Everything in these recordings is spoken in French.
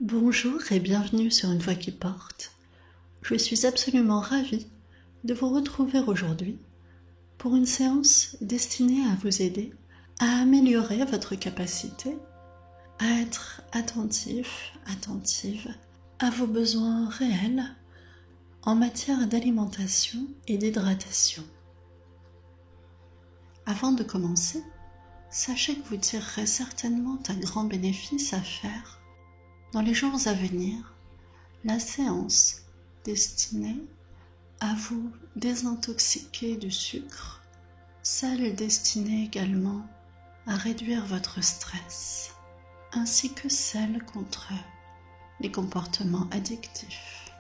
Bonjour et bienvenue sur Une Voix qui porte. Je suis absolument ravie de vous retrouver aujourd'hui pour une séance destinée à vous aider à améliorer votre capacité à être attentive à vos besoins réels en matière d'alimentation et d'hydratation. Avant de commencer, sachez que vous tirerez certainement un grand bénéfice à faire dans les jours à venir la séance destinée à vous désintoxiquer du sucre, celle destinée également à réduire votre stress, ainsi que celle contre les comportements addictifs.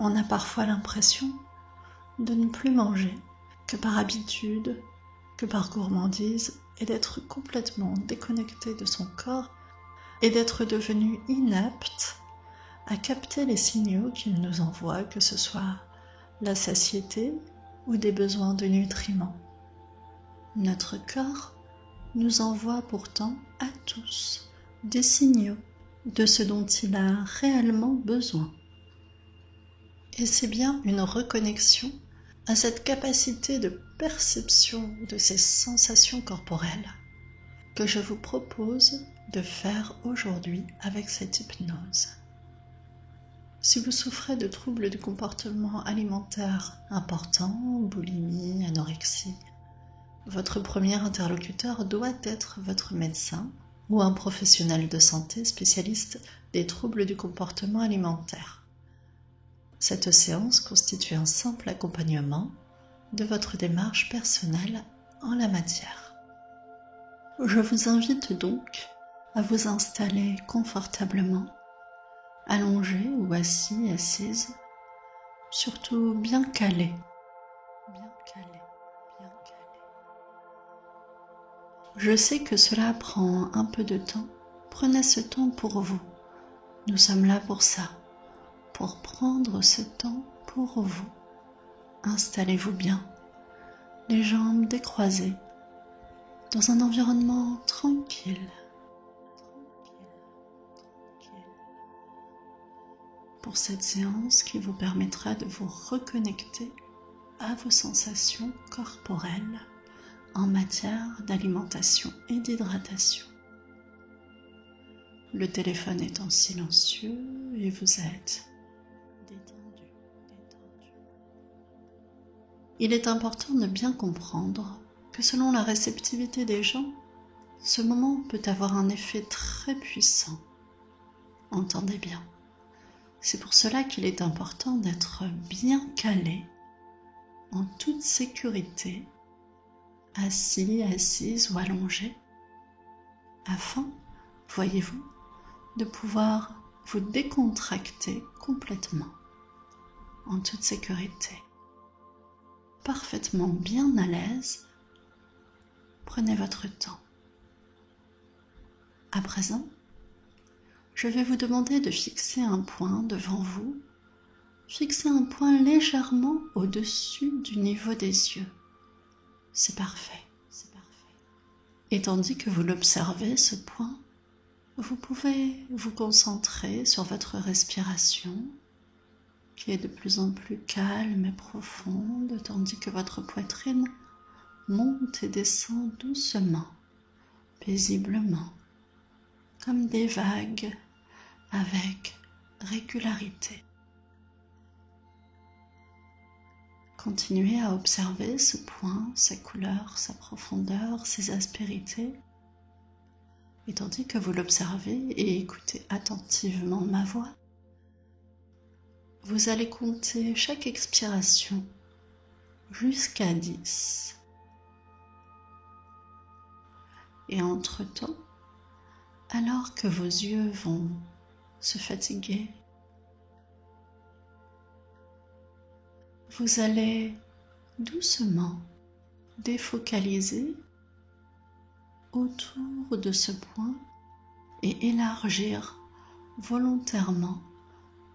On a parfois l'impression de ne plus manger que par habitude, que par gourmandise, et d'être complètement déconnecté de son corps et d'être devenu inapte à capter les signaux qu'il nous envoie, que ce soit la satiété ou des besoins de nutriments. Notre corps nous envoie pourtant à tous des signaux de ce dont il a réellement besoin. Et c'est bien une reconnexion à cette capacité de perception de ces sensations corporelles que je vous propose de faire aujourd'hui avec cette hypnose. Si vous souffrez de troubles du comportement alimentaire importants, boulimie, anorexie, votre premier interlocuteur doit être votre médecin ou un professionnel de santé spécialiste des troubles du comportement alimentaire. Cette séance constitue un simple accompagnement de votre démarche personnelle en la matière. Je vous invite donc à vous installer confortablement, allongé ou assis, assise, surtout bien calé. Je sais que cela prend un peu de temps. Prenez ce temps pour vous. Nous sommes là pour ça, pour prendre ce temps pour vous. Installez-vous bien, les jambes décroisées, dans un environnement tranquille. Pour cette séance qui vous permettra de vous reconnecter à vos sensations corporelles en matière d'alimentation et d'hydratation. Le téléphone est en silencieux et vous êtes détendu. Il est important de bien comprendre que selon la réceptivité des gens, ce moment peut avoir un effet très puissant. Entendez bien. C'est pour cela qu'il est important d'être bien calé, en toute sécurité, assis, assise ou allongé, afin, voyez-vous, de pouvoir vous décontracter complètement, en toute sécurité. Parfaitement bien à l'aise, prenez votre temps. À présent, je vais vous demander de fixer un point devant vous. Fixez un point légèrement au-dessus du niveau des yeux. C'est parfait. Et tandis que vous l'observez, ce point, vous pouvez vous concentrer sur votre respiration, qui est de plus en plus calme et profonde, tandis que votre poitrine monte et descend doucement, paisiblement, comme des vagues, avec régularité. Continuez à observer ce point, sa couleur, sa profondeur, ses aspérités. Et tandis que vous l'observez et écoutez attentivement ma voix, vous allez compter chaque expiration jusqu'à 10. Et entre-temps, alors que vos yeux vont se fatiguer, vous allez doucement défocaliser autour de ce point et élargir volontairement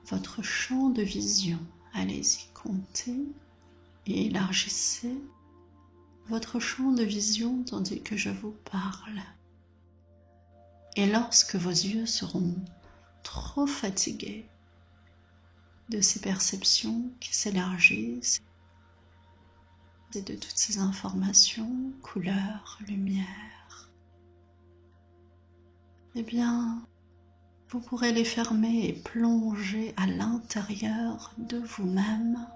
votre champ de vision. Allez-y, comptez et élargissez votre champ de vision tandis que je vous parle. Et lorsque vos yeux seront trop fatigué de ces perceptions qui s'élargissent et de toutes ces informations, couleurs, lumière, eh bien, vous pourrez les fermer et plonger à l'intérieur de vous-même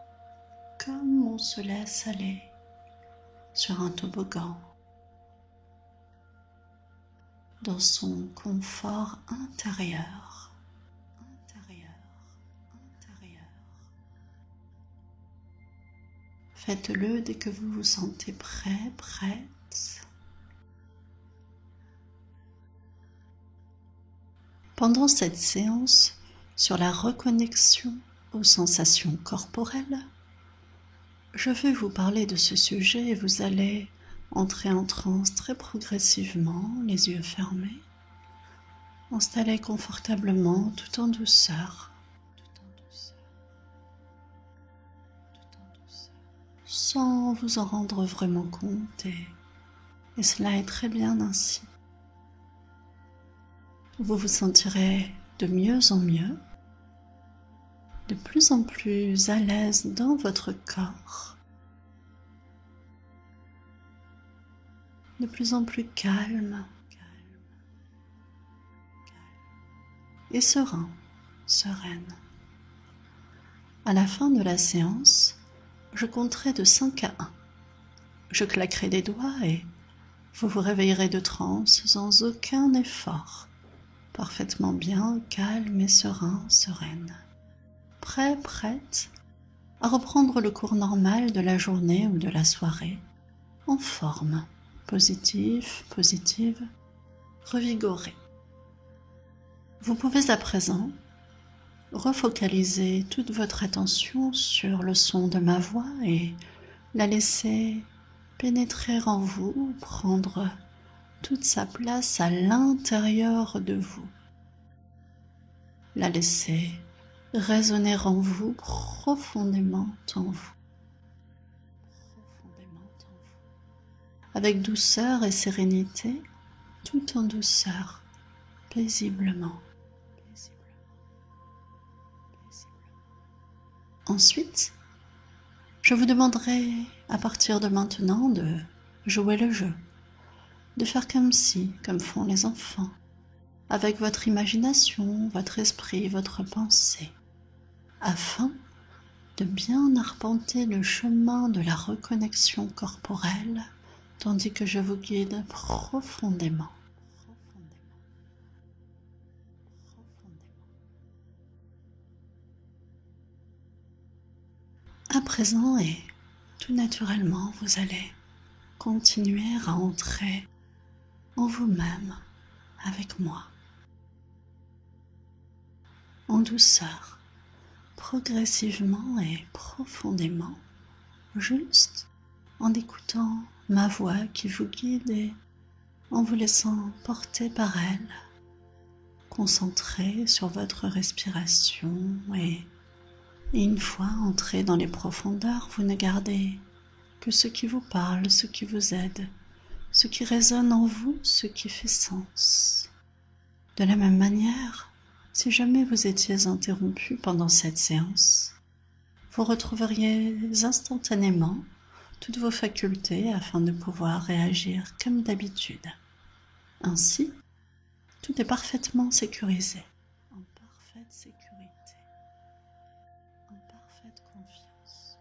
comme on se laisse aller sur un toboggan dans son confort intérieur. Faites-le dès que vous vous sentez prêt, prête. Pendant cette séance sur la reconnexion aux sensations corporelles, je vais vous parler de ce sujet et vous allez entrer en transe très progressivement, les yeux fermés, installés confortablement tout en douceur, sans vous en rendre vraiment compte et cela est très bien ainsi. Vous vous sentirez de mieux en mieux, de plus en plus à l'aise dans votre corps, de plus en plus calme et serein, sereine. À la fin de la séance, je compterai de 5 à 1. Je claquerai des doigts et vous vous réveillerez de transe sans aucun effort, parfaitement bien, calme et serein, sereine. Prêt, prête à reprendre le cours normal de la journée ou de la soirée, en forme, positive, revigorée. Vous pouvez à présent refocaliser toute votre attention sur le son de ma voix et la laisser pénétrer en vous, prendre toute sa place à l'intérieur de vous. La laisser résonner en vous, profondément en vous. Avec douceur et sérénité, tout en douceur, paisiblement. Ensuite, je vous demanderai à partir de maintenant de jouer le jeu, de faire comme si, comme font les enfants, avec votre imagination, votre esprit, votre pensée, afin de bien arpenter le chemin de la reconnexion corporelle, tandis que je vous guide profondément. À présent et tout naturellement, vous allez continuer à entrer en vous-même avec moi, en douceur, progressivement et profondément, juste en écoutant ma voix qui vous guide et en vous laissant porter par elle, concentré sur votre respiration et une fois entré dans les profondeurs, vous ne gardez que ce qui vous parle, ce qui vous aide, ce qui résonne en vous, ce qui fait sens. De la même manière, si jamais vous étiez interrompu pendant cette séance, vous retrouveriez instantanément toutes vos facultés afin de pouvoir réagir comme d'habitude. Ainsi, tout est parfaitement sécurisé, en parfaite sécurité, en parfaite confiance.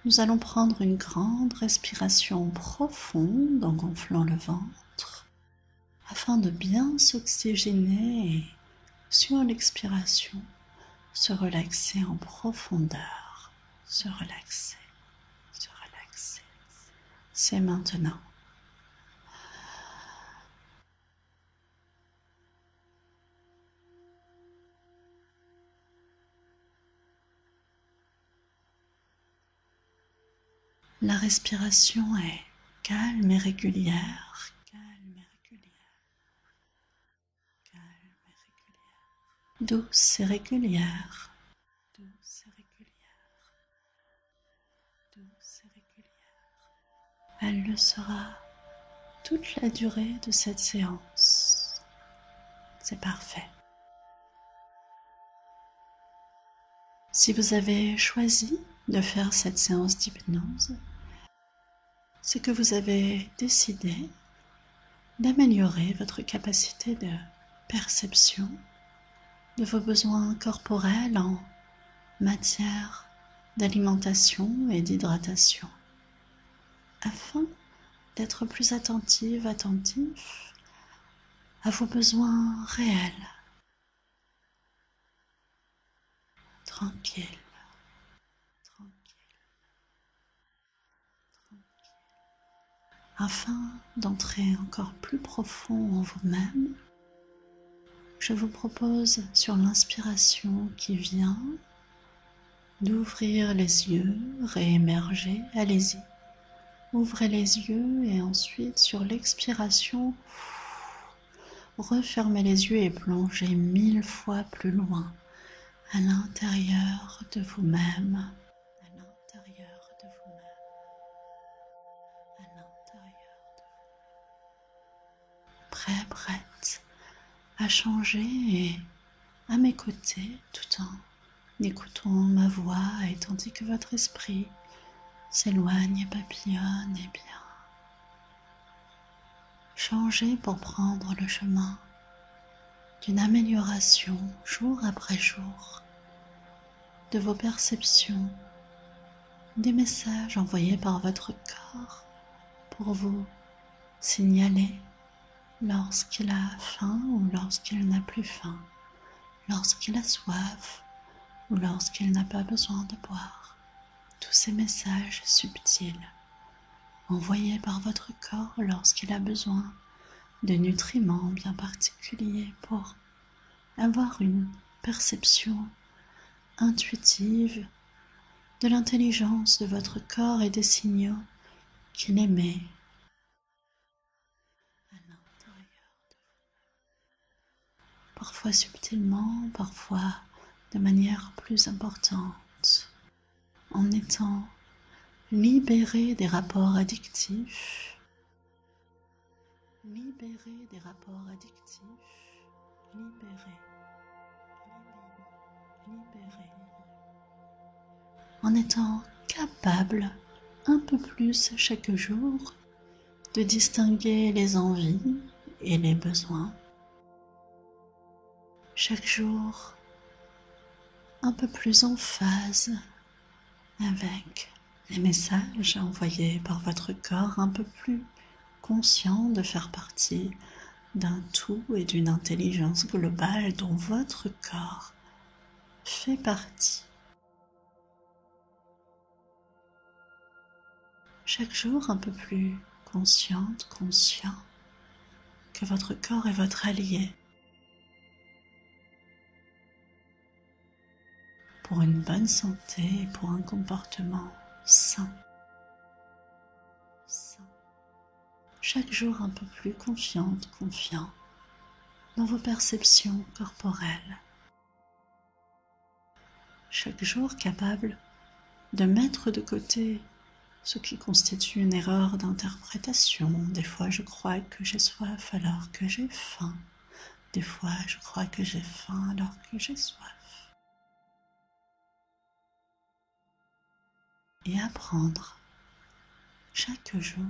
Nous allons prendre une grande respiration profonde en gonflant le ventre afin de bien s'oxygéner et, sur l'expiration, se relaxer en profondeur, se relaxer, se relaxer. C'est maintenant. La respiration est calme et régulière, calme et régulière, calme et régulière, douce et régulière, douce et régulière, douce et régulière. Elle le sera toute la durée de cette séance. C'est parfait. Si vous avez choisi de faire cette séance d'hypnose, c'est que vous avez décidé d'améliorer votre capacité de perception de vos besoins corporels en matière d'alimentation et d'hydratation, afin d'être plus attentif à vos besoins réels, tranquille, afin d'entrer encore plus profond en vous-même. Je vous propose, sur l'inspiration qui vient, d'ouvrir les yeux, réémerger, allez-y. Ouvrez les yeux et ensuite, sur l'expiration, refermez les yeux et plongez 1000 fois plus loin à l'intérieur de vous-même, à l'intérieur de vous-même, à l'intérieur de vous. Prête à changer et à mes côtés tout en écoutant ma voix et tandis que votre esprit s'éloigne et papillonne, et bien changez pour prendre le chemin d'une amélioration jour après jour de vos perceptions, des messages envoyés par votre corps pour vous signaler lorsqu'il a faim ou lorsqu'il n'a plus faim, lorsqu'il a soif ou lorsqu'il n'a pas besoin de boire. Tous ces messages subtils envoyés par votre corps lorsqu'il a besoin de nutriments bien particuliers pour avoir une perception intuitive de l'intelligence de votre corps et des signaux qu'il émet à l'intérieur de vous. Parfois subtilement, parfois de manière plus importante, en étant libéré des rapports addictifs, libéré, en étant capable un peu plus chaque jour de distinguer les envies et les besoins. Chaque jour, un peu plus en phase avec les messages envoyés par votre corps, un peu plus conscient de faire partie d'un tout et d'une intelligence globale dont votre corps fait partie. Chaque jour un peu plus conscient que votre corps est votre allié pour une bonne santé et pour un comportement sain. Chaque jour un peu plus confiant dans vos perceptions corporelles. Chaque jour capable de mettre de côté ce qui constitue une erreur d'interprétation. Des fois je crois que j'ai soif alors que j'ai faim. Des fois je crois que j'ai faim alors que j'ai soif. Et apprendre chaque jour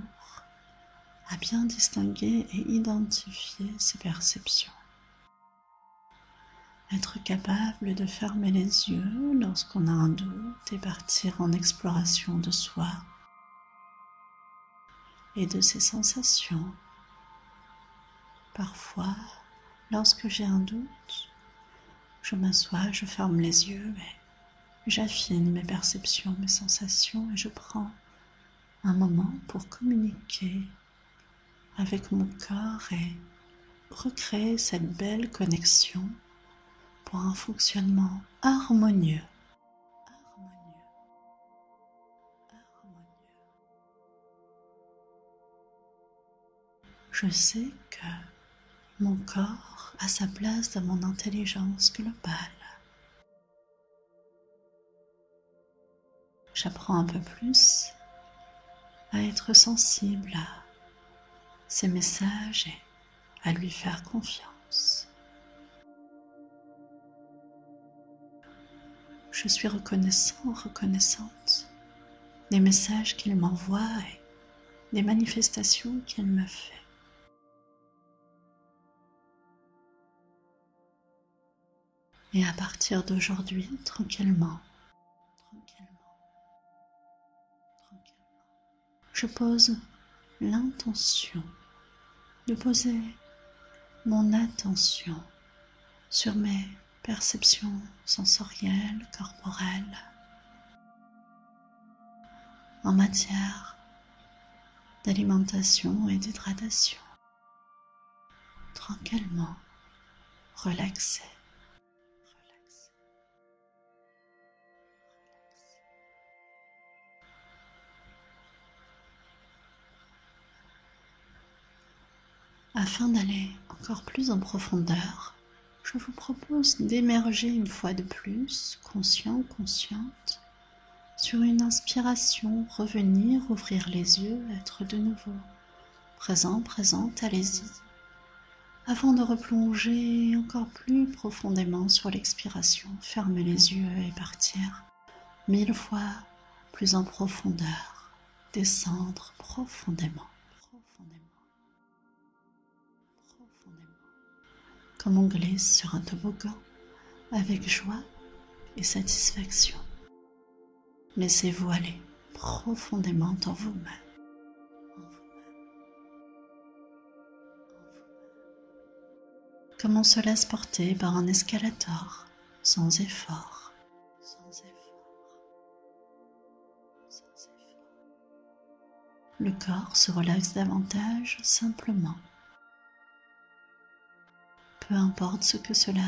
à bien distinguer et identifier ces perceptions. Être capable de fermer les yeux lorsqu'on a un doute et partir en exploration de soi et de ses sensations. Parfois, lorsque j'ai un doute, je m'assois, je ferme les yeux et j'affine mes perceptions, mes sensations et je prends un moment pour communiquer avec mon corps et recréer cette belle connexion pour un fonctionnement harmonieux. Je sais que mon corps a sa place dans mon intelligence globale. J'apprends un peu plus à être sensible à ces messages et à lui faire confiance. je suis reconnaissant, reconnaissante des messages qu'il m'envoie et des manifestations qu'il me fait. Et à partir d'aujourd'hui, tranquillement, je pose l'intention de poser mon attention sur mes perceptions sensorielles, corporelles, en matière d'alimentation et d'hydratation. Tranquillement, relaxé. Afin d'aller encore plus en profondeur, je vous propose d'émerger une fois de plus, conscient, consciente, sur une inspiration, revenir, ouvrir les yeux, être de nouveau présent, présente, allez-y. Avant de replonger encore plus profondément sur l'expiration, fermez les yeux et partir 1000 fois plus en profondeur, descendre profondément. Comme on glisse sur un toboggan, avec joie et satisfaction. Laissez-vous aller profondément en vous-même. Comme on se laisse porter par un escalator, sans effort. Le corps se relaxe davantage simplement. Peu importe ce que cela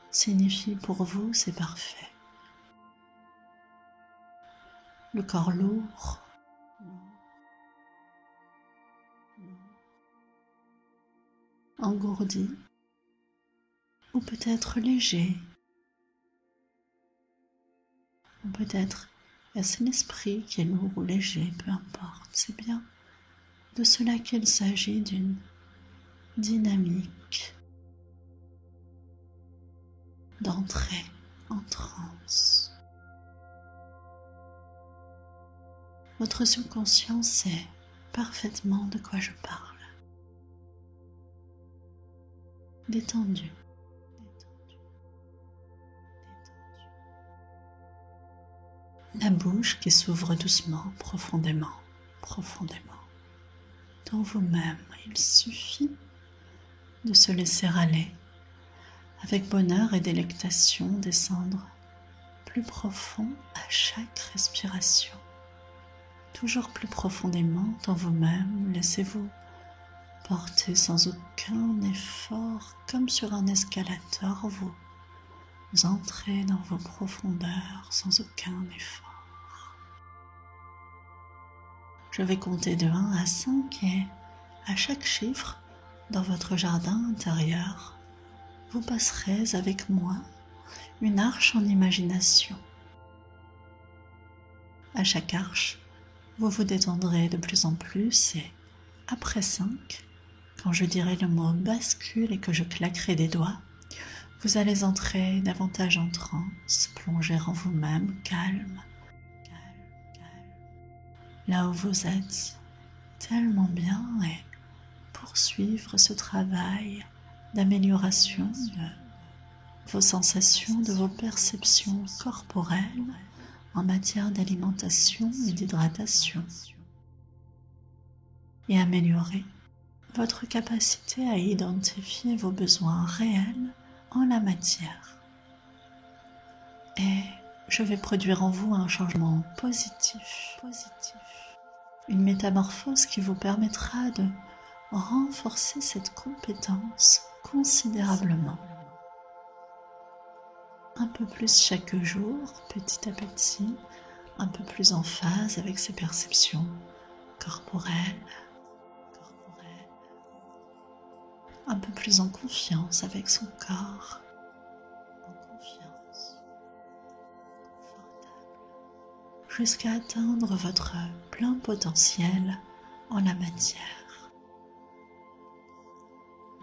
signifie pour vous, c'est parfait. Le corps lourd, engourdi, ou peut-être léger, ou peut-être est-ce l'esprit qui est lourd ou léger, peu importe, c'est bien de cela qu'il s'agit, d'une dynamique d'entrée en transe. Votre subconscient sait parfaitement de quoi je parle. Détendu. La bouche qui s'ouvre doucement, profondément, profondément. Dans vous-même, il suffit de se laisser aller, avec bonheur et délectation descendre plus profond à chaque respiration. Toujours plus profondément dans vous-même, laissez-vous porter sans aucun effort, comme sur un escalator, vous entrez dans vos profondeurs sans aucun effort. Je vais compter de 1 à 5 et à chaque chiffre, dans votre jardin intérieur, vous passerez avec moi une arche en imagination. À chaque arche, vous vous détendrez de plus en plus et après 5, quand je dirai le mot bascule et que je claquerai des doigts, vous allez entrer davantage en transe, plonger en vous-même, calme, là où vous êtes, tellement bien, et poursuivre ce travail d'amélioration de vos sensations, de vos perceptions corporelles en matière d'alimentation et d'hydratation, et améliorer votre capacité à identifier vos besoins réels en la matière. Et je vais produire en vous un changement positif, une métamorphose qui vous permettra de renforcer cette compétence considérablement. Un peu plus chaque jour, petit à petit, un peu plus en phase avec ses perceptions corporelles, un peu plus en confiance avec son corps, jusqu'à atteindre votre plein potentiel en la matière.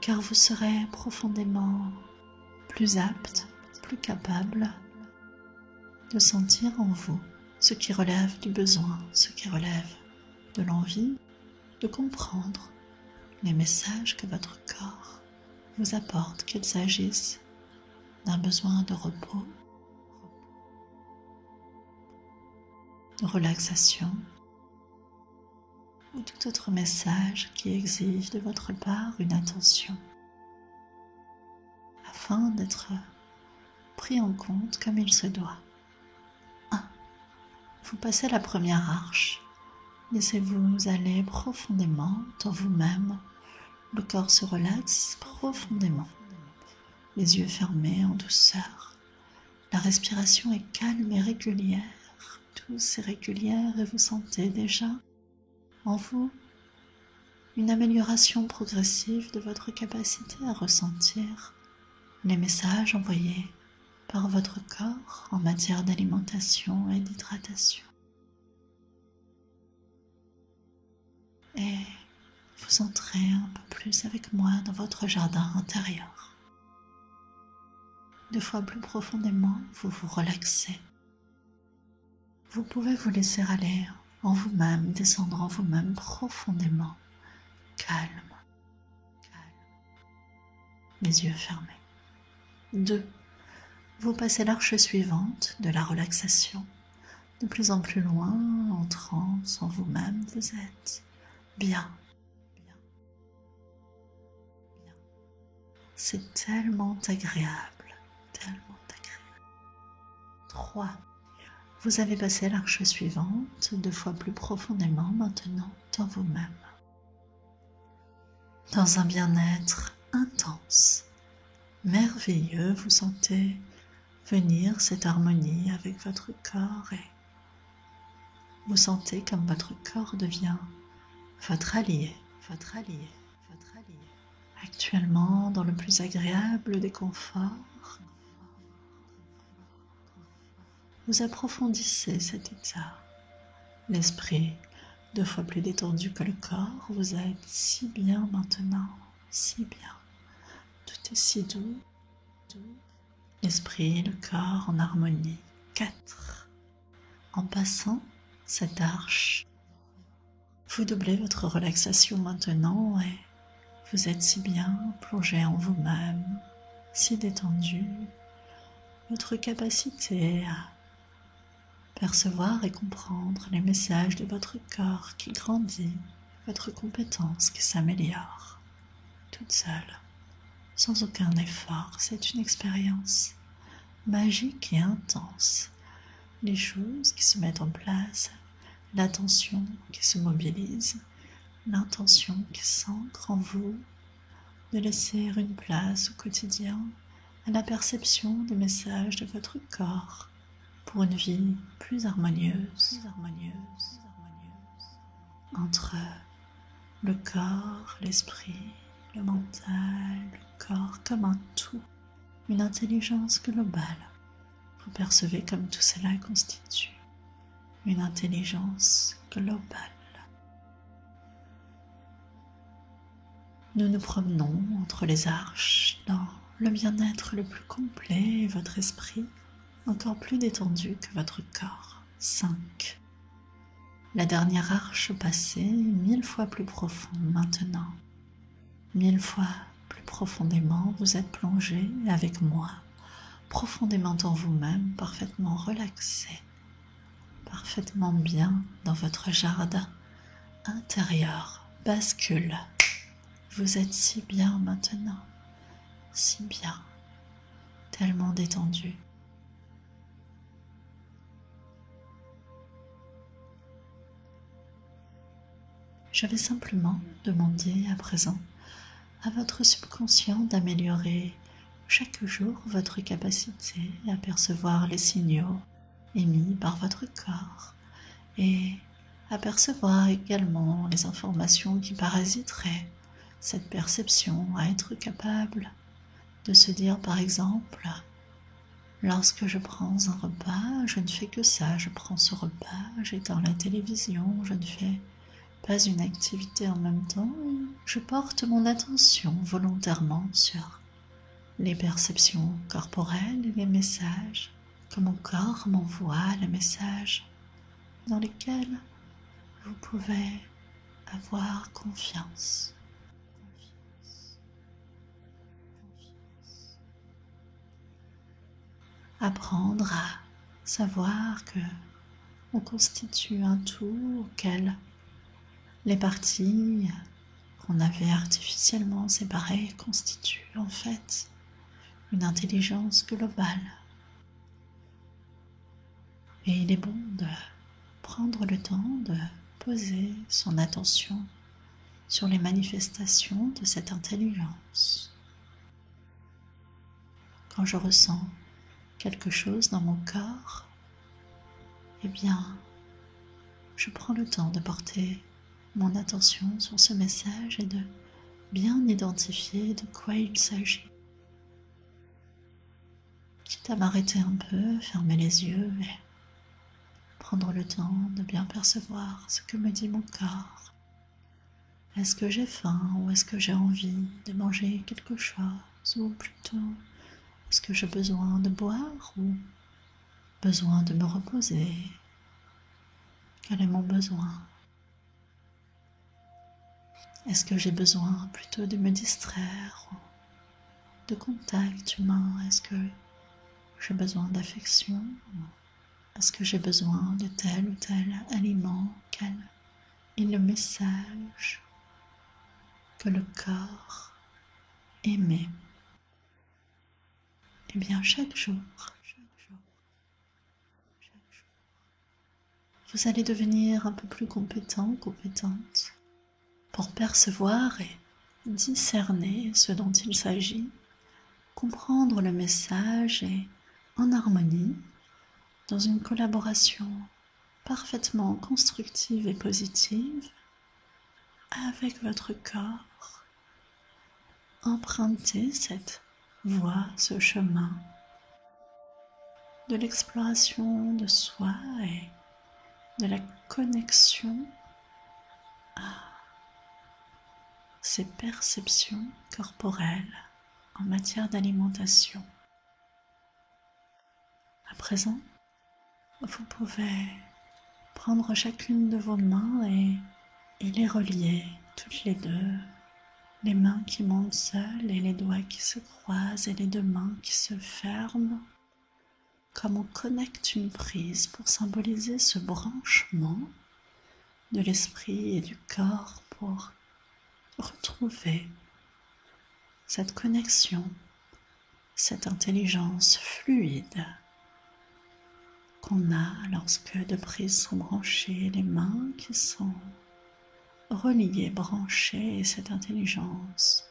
Car vous serez profondément plus apte, plus capable de sentir en vous ce qui relève du besoin, ce qui relève de l'envie de comprendre les messages que votre corps vous apporte, qu'il s'agisse d'un besoin de repos, de relaxation ou tout autre message qui exige de votre part une attention afin d'être pris en compte comme il se doit. 1. Vous passez la première arche. Laissez-vous aller profondément dans vous-même. Le corps se relaxe profondément. Les yeux fermés en douceur. La respiration est calme et régulière, douce et régulière, et vous sentez déjà en vous une amélioration progressive de votre capacité à ressentir les messages envoyés par votre corps en matière d'alimentation et d'hydratation. Et vous entrez un peu plus avec moi dans votre jardin intérieur. 2 fois plus profondément, vous vous relaxez. Vous pouvez vous laisser aller en vous-même, descendre en vous-même profondément, calme, les yeux fermés. 2. Vous passez l'arche suivante de la relaxation, de plus en plus loin, en transe en vous-même, vous êtes bien. C'est tellement agréable, tellement agréable. 3. Vous avez passé l'arche suivante, 2 fois plus profondément maintenant dans vous-même. Dans un bien-être intense, merveilleux, vous sentez venir cette harmonie avec votre corps et vous sentez comme votre corps devient votre allié. Actuellement, dans le plus agréable des conforts, vous approfondissez cet état. L'esprit, 2 fois plus détendu que le corps, vous êtes si bien maintenant, si bien. Tout est si doux. L'esprit et le corps en harmonie. 4. En passant cette arche, vous doublez votre relaxation maintenant et vous êtes si bien plongé en vous-même, si détendu. Votre capacité à percevoir et comprendre les messages de votre corps qui grandit, votre compétence qui s'améliore, toute seule, sans aucun effort. C'est une expérience magique et intense. Les choses qui se mettent en place, l'attention qui se mobilise, l'intention qui s'ancre en vous, de laisser une place au quotidien à la perception des messages de votre corps pour une vie plus harmonieuse, entre le corps, l'esprit, le mental, le corps comme un tout, une intelligence globale. Vous percevez comme tout cela constitue une intelligence globale. Nous nous promenons entre les arches dans le bien-être le plus complet et votre esprit encore plus détendu que votre corps. 5. La dernière arche passée, 1000 fois plus profonde maintenant. 1000 fois plus profondément, vous êtes plongé avec moi, profondément en vous-même, parfaitement relaxé, parfaitement bien dans votre jardin intérieur. Bascule. Vous êtes si bien maintenant, si bien, tellement détendu. Je vais simplement demander à présent à votre subconscient d'améliorer chaque jour votre capacité à percevoir les signaux émis par votre corps et à percevoir également les informations qui parasiteraient cette perception, à être capable de se dire par exemple, lorsque je prends un repas, je ne fais que ça, je prends ce repas, j'éteins la télévision, je ne fais pas une activité en même temps, je porte mon attention volontairement sur les perceptions corporelles et les messages que mon corps m'envoie le message dans lequel vous pouvez avoir confiance. Apprendre à savoir que on constitue un tout auquel les parties qu'on avait artificiellement séparées constituent en fait une intelligence globale. Et il est bon de prendre le temps de poser son attention sur les manifestations de cette intelligence. Quand je ressens quelque chose dans mon corps, eh bien, je prends le temps de porter mon attention sur ce message et de bien identifier de quoi il s'agit. Quitte à m'arrêter un peu, fermer les yeux et prendre le temps de bien percevoir ce que me dit mon corps. Est-ce que j'ai faim ou est-ce que j'ai envie de manger quelque chose, ou plutôt est-ce que j'ai besoin de boire ou besoin de me reposer? Quel est mon besoin? Est-ce que j'ai besoin plutôt de me distraire ou de contact humain? Est-ce que j'ai besoin d'affection? Est-ce que j'ai besoin de tel ou tel aliment? Quel est le message que le corps émet? Eh bien, chaque jour, vous allez devenir un peu plus compétent, compétente pour percevoir et discerner ce dont il s'agit, comprendre le message et en harmonie, dans une collaboration parfaitement constructive et positive avec votre corps, empruntez cette voie, ce chemin de l'exploration de soi et de la connexion à ces perceptions corporelles en matière d'alimentation. À présent, vous pouvez prendre chacune de vos mains et les relier toutes les deux, les mains qui montent seules et les doigts qui se croisent et les deux mains qui se ferment, comme on connecte une prise pour symboliser ce branchement de l'esprit et du corps pour retrouver cette connexion, cette intelligence fluide qu'on a lorsque deux prises sont branchées, les mains qui sont reliées, branchées, et cette intelligence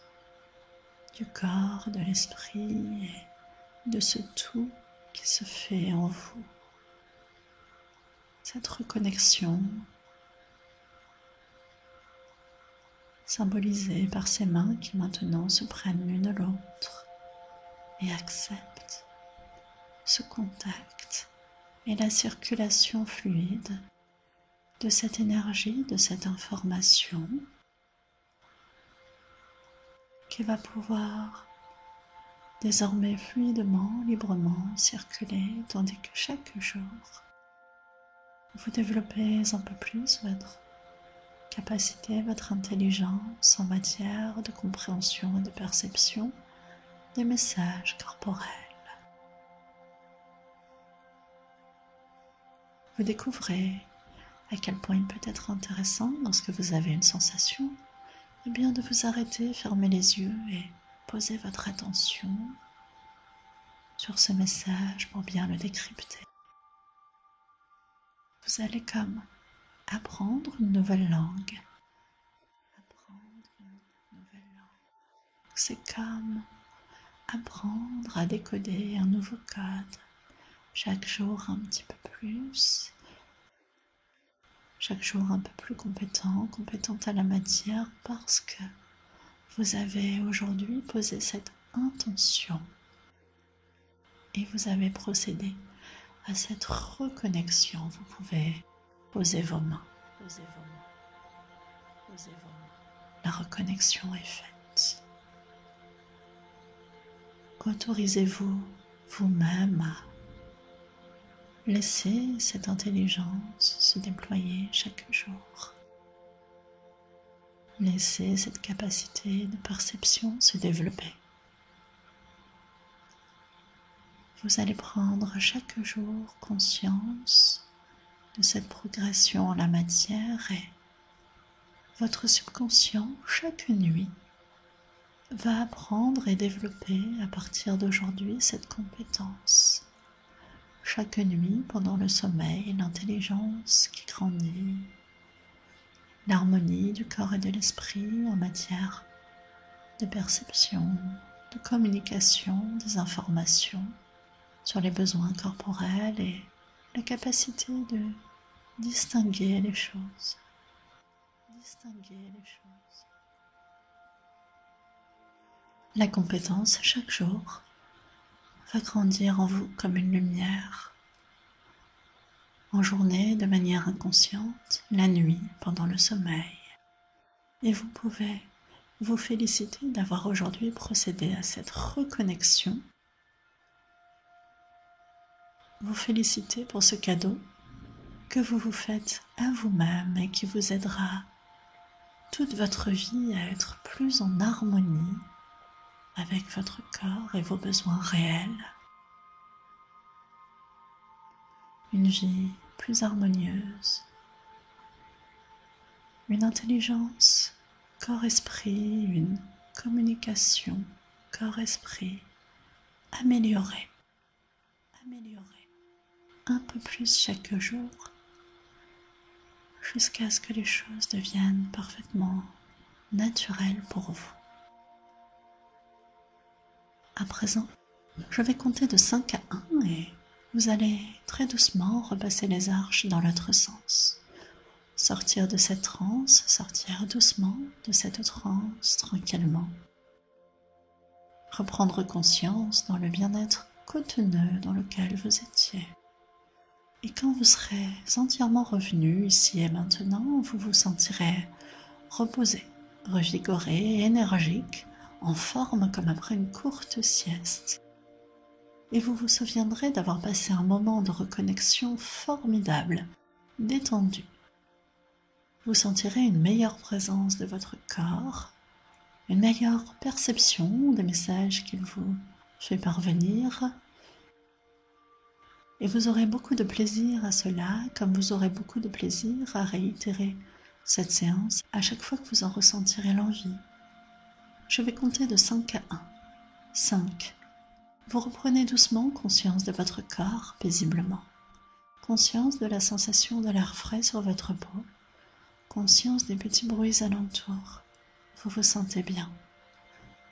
du corps, de l'esprit et de ce tout qui se fait en vous. Cette reconnexion symbolisée par ces mains qui maintenant se prennent l'une l'autre et acceptent ce contact et la circulation fluide de cette énergie, de cette information qui va pouvoir désormais fluidement, librement circuler, tandis que chaque jour, vous développez un peu plus votre capacité, votre intelligence en matière de compréhension et de perception des messages corporels. Vous découvrez à quel point il peut être intéressant lorsque vous avez une sensation, eh bien de vous arrêter, fermer les yeux et poser votre attention sur ce message pour bien le décrypter. Vous allez comme apprendre une nouvelle langue. C'est comme apprendre à décoder un nouveau code, chaque jour un petit peu plus, chaque jour un peu plus compétente à la matière, parce que vous avez aujourd'hui posé cette intention et vous avez procédé à cette reconnexion. Vous pouvez poser vos mains, posez vos mains, posez vos mains. La reconnexion est faite. Autorisez-vous vous-même Laissez cette intelligence se déployer chaque jour. Laissez cette capacité de perception se développer. Vous allez prendre chaque jour conscience de cette progression en la matière et votre subconscient, chaque nuit, va apprendre et développer à partir d'aujourd'hui cette compétence. Chaque nuit, pendant le sommeil, l'intelligence qui grandit, l'harmonie du corps et de l'esprit en matière de perception, de communication, des informations sur les besoins corporels et la capacité de distinguer les choses. La compétence, chaque jour, va grandir en vous comme une lumière. En journée, de manière inconsciente, la nuit, pendant le sommeil. Et vous pouvez vous féliciter d'avoir aujourd'hui procédé à cette reconnexion. Vous féliciter pour ce cadeau que vous vous faites à vous-même et qui vous aidera toute votre vie à être plus en harmonie avec votre corps et vos besoins réels. Une vie plus harmonieuse, une intelligence corps-esprit, une communication corps-esprit améliorée, un peu plus chaque jour, jusqu'à ce que les choses deviennent parfaitement naturelles pour vous. À présent, je vais compter de 5 à 1 et vous allez très doucement repasser les arches dans l'autre sens. Sortir de cette transe, sortir doucement de cette transe tranquillement. Reprendre conscience dans le bien-être cotonneux dans lequel vous étiez. Et quand vous serez entièrement revenu ici et maintenant, vous vous sentirez reposé, revigoré, énergique, en forme comme après une courte sieste. Et vous vous souviendrez d'avoir passé un moment de reconnexion formidable, détendu. Vous sentirez une meilleure présence de votre corps, une meilleure perception des messages qu'il vous fait parvenir. Et vous aurez beaucoup de plaisir à cela, comme vous aurez beaucoup de plaisir à réitérer cette séance à chaque fois que vous en ressentirez l'envie. Je vais compter de 5 à 1. 5. Vous reprenez doucement conscience de votre corps paisiblement. Conscience de la sensation de l'air frais sur votre peau. Conscience des petits bruits alentours. Vous vous sentez bien.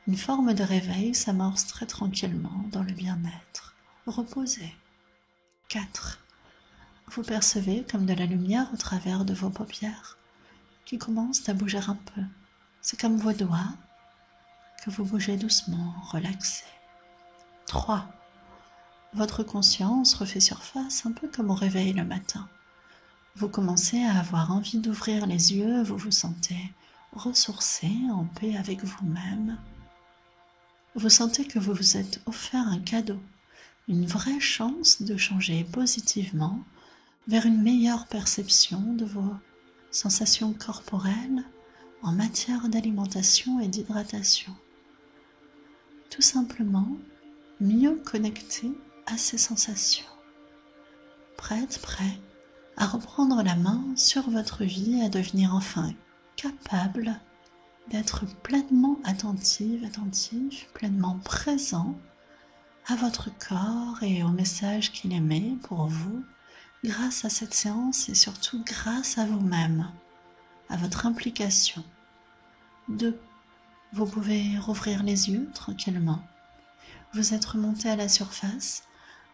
Une forme de réveil s'amorce très tranquillement dans le bien-être. Reposez. 4. Vous percevez comme de la lumière au travers de vos paupières qui commencent à bouger un peu. C'est comme vos doigts que vous bougez doucement, relaxés. 3. Votre conscience refait surface un peu comme au réveil le matin. Vous commencez à avoir envie d'ouvrir les yeux, vous vous sentez ressourcé, en paix avec vous-même. Vous sentez que vous vous êtes offert un cadeau, une vraie chance de changer positivement vers une meilleure perception de vos sensations corporelles en matière d'alimentation et d'hydratation. Tout simplement, mieux connecté à ces sensations. Prêt à reprendre la main sur votre vie, à devenir enfin capable d'être pleinement attentif, pleinement présent à votre corps et au message qu'il émet pour vous grâce à cette séance et surtout grâce à vous-même, à votre implication. 2. Vous pouvez rouvrir les yeux tranquillement. Vous êtes remonté à la surface,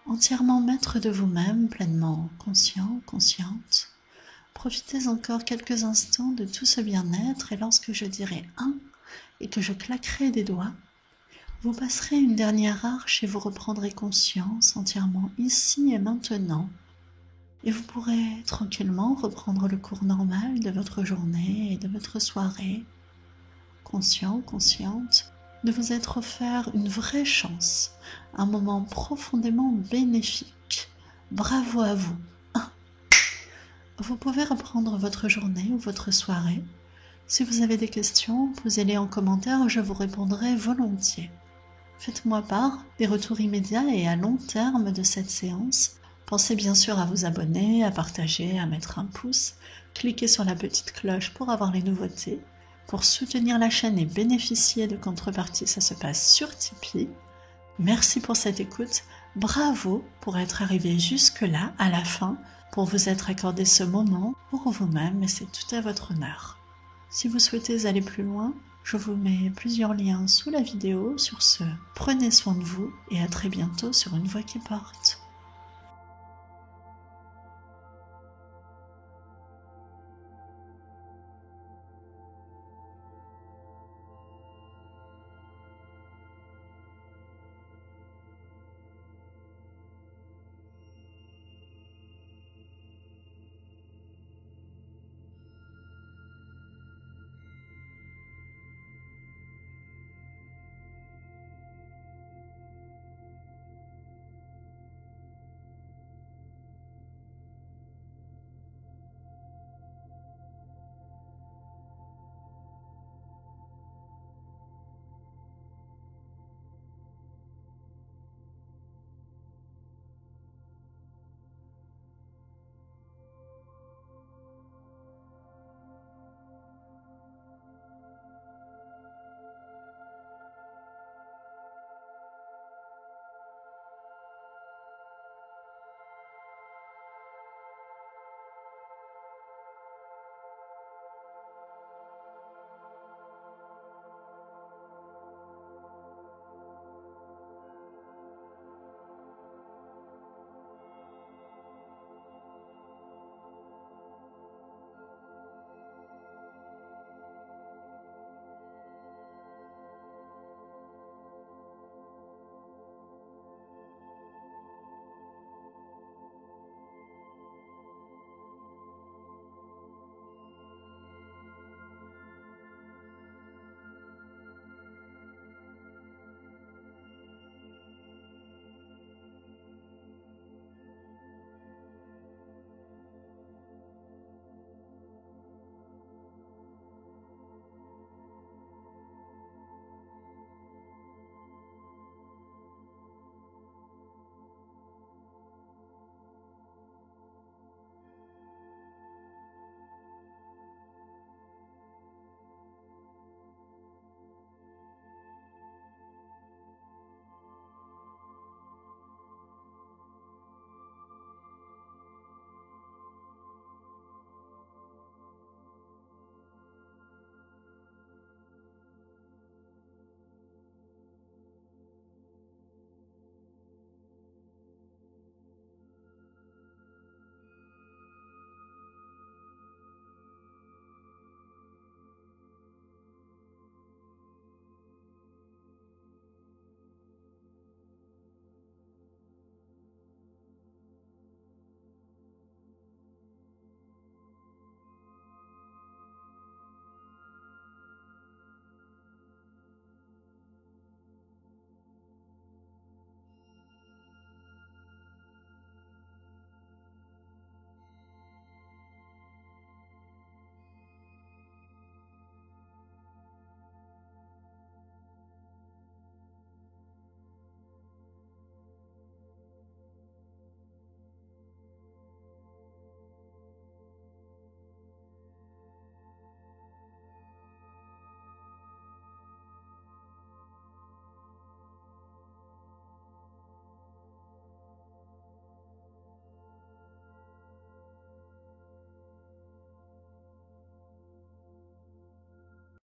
entièrement maître de vous-même, pleinement conscient, consciente. Profitez encore quelques instants de tout ce bien-être et lorsque je dirai 1 et que je claquerai des doigts, vous passerez une dernière arche et vous reprendrez conscience entièrement ici et maintenant. Et vous pourrez tranquillement reprendre le cours normal de votre journée et de votre soirée, conscient, consciente, de vous être offert une vraie chance, un moment profondément bénéfique, Bravo à vous. Vous pouvez reprendre votre journée ou votre soirée. Si vous avez des questions, posez-les en commentaire, je vous répondrai volontiers. Faites-moi part des retours immédiats et à long terme de cette séance. Pensez bien sûr à vous abonner, à partager, à mettre un pouce. Cliquez sur la petite cloche pour avoir les nouveautés. Pour soutenir la chaîne et bénéficier de contreparties, ça se passe sur Tipeee. Merci pour cette écoute. Bravo pour être arrivé jusque-là, à la fin, pour vous être accordé ce moment pour vous-même, et c'est tout à votre honneur. Si vous souhaitez aller plus loin, je vous mets plusieurs liens sous la vidéo. Sur ce, prenez soin de vous et à très bientôt sur Une Voix qui porte.